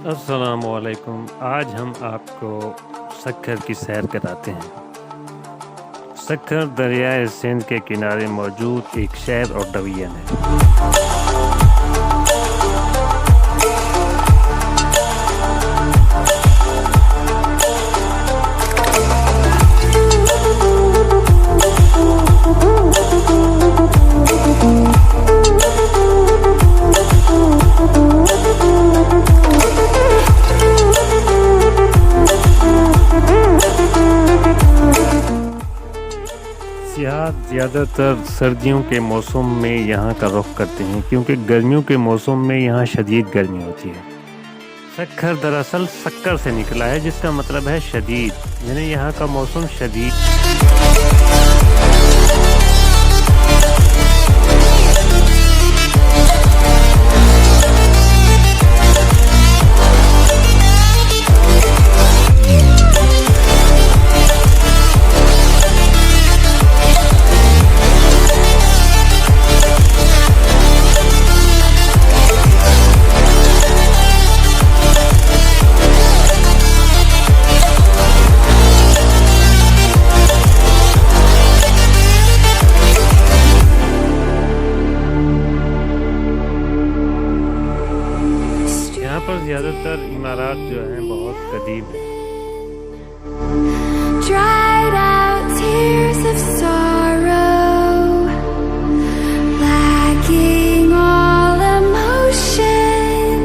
अस्सलामुअलैकुम। आज हम आपको सक्कर की सैर कराते हैं। सक्कर दरियाए सिंध के किनारे मौजूद एक शहर और डिवीज़न है। ज़्यादातर सर्दियों के मौसम में यहाँ का रुख करते हैं क्योंकि गर्मियों के मौसम में यहाँ शदीद गर्मी होती है। सक्कर दरअसल सक्कर से निकला है जिसका मतलब है शदीद, यानी यहाँ का मौसम शदीद। यहाँ पर ज़्यादातर इमारत जो हैं बहुत कदीम हैं। Dried out tears of sorrow, lacking all emotion,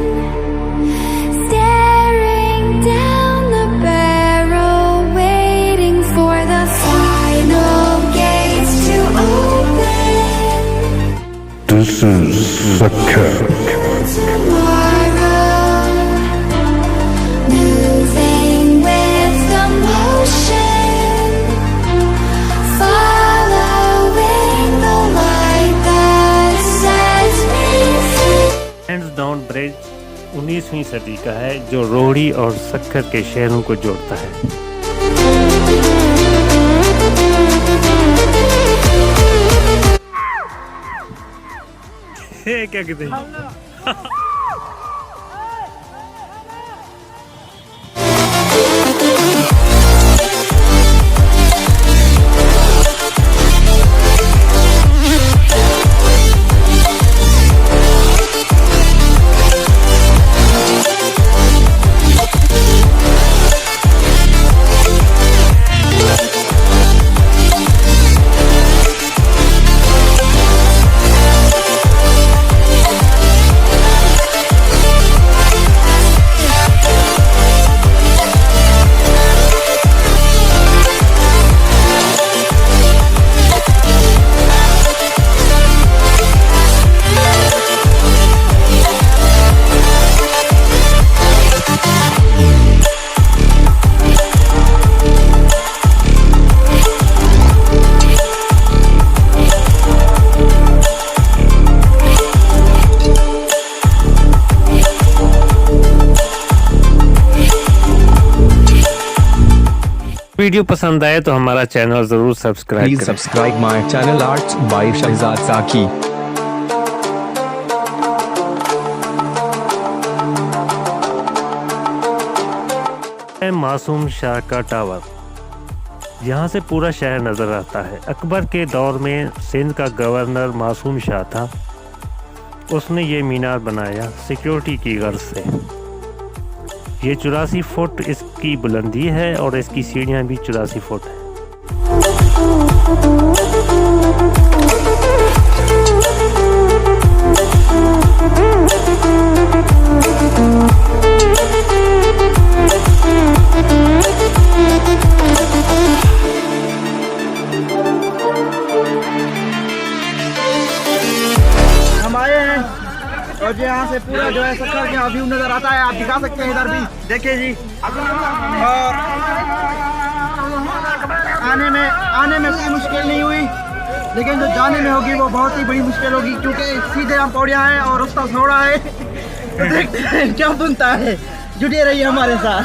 staring down the barrel, waiting for the final gates to open. This is Saqi. Down bridge 19वीं सदी का है जो रोहड़ी और सक्कर के शहरों को जोड़ता है। क्या कहते हैं? वीडियो पसंद आए तो हमारा चैनल जरूर सब्सक्राइब करें। Please subscribe my channel Arts by Shahzad Saqi. मासूम शाह का टावर, यहाँ से पूरा शहर नजर आता है। अकबर के दौर में सिंध का गवर्नर मासूम शाह था, उसने ये मीनार बनाया सिक्योरिटी की गर्ज से। ये 84 फुट इसकी बुलंदी है और इसकी सीढ़ियाँ भी 84 फुट हैं। हम आए हैं और जो यहाँ से पूरा जो है सक्कर का व्यू नजर आता है। आप दिखा सकते हैं, इधर भी देखिए जी। और आने में कोई मुश्किल नहीं हुई, लेकिन जो जाने में होगी वो बहुत ही बड़ी मुश्किल होगी क्योंकि सीधे हम पौड़ियाँ हैं और रास्ता थोड़ा है। तो देखते हैं क्या बनता है, जुड़े रहिए हमारे साथ।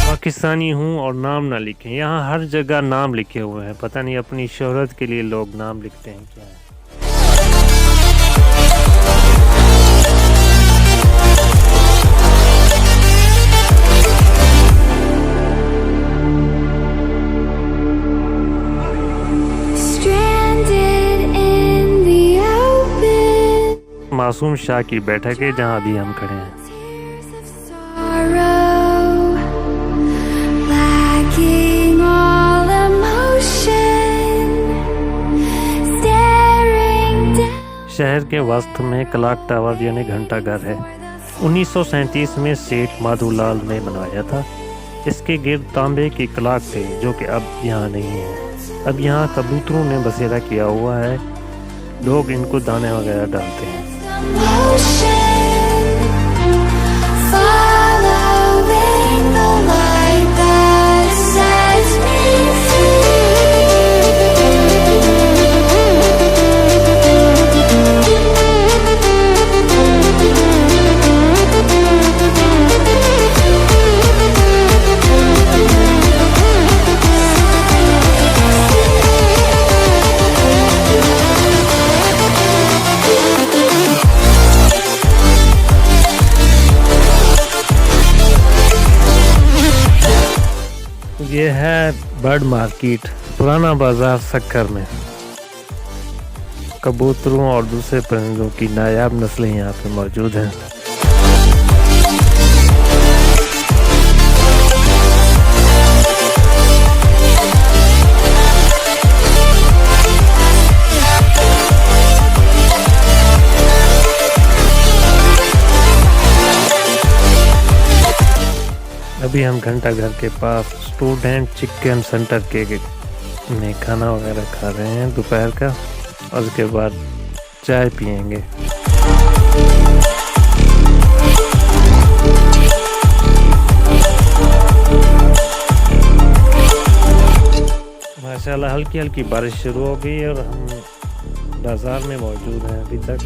पाकिस्तानी हूँ और नाम ना लिखें, यहाँ हर जगह नाम लिखे हुए हैं। पता नहीं अपनी शोहरत के लिए लोग नाम लिखते हैं क्या है। मासूम शाह की बैठक है जहाँ अभी हम खड़े हैं। Sorrow, lacking all emotion, staring down. शहर के वस्त में क्लॉक टावर यानी घंटा घर है। 1937 में सेठ माधोलाल ने बनवाया था। इसके गिर्द तांबे के क्लॉक थे जो कि अब यहाँ नहीं है। अब यहाँ कबूतरों ने बसेरा किया हुआ है। लोग इनको दाने वगैरह डालते हैं। Following the light that sets me ये है बर्ड मार्केट, पुराना बाजार सक्कर में। कबूतरों और दूसरे परिंदों की नायाब नस्लें यहाँ पे मौजूद हैं। अभी हम घंटा घर के पास स्टूडेंट चिकन सेंटर के में खाना वगैरह खा रहे हैं दोपहर का, और उसके बाद चाय पियेंगे। माशाल्लाह हल्की हल्की बारिश शुरू हो गई और हम बाजार में मौजूद हैं अभी तक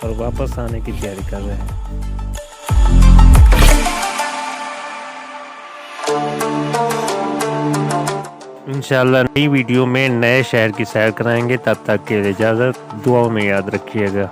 और वापस आने की तैयारी कर रहे हैं। इंशाल्लाह नई वीडियो में नए शहर की सैर कराएंगे। तब तक के लिए इजाज़त, दुआओं में याद रखिएगा।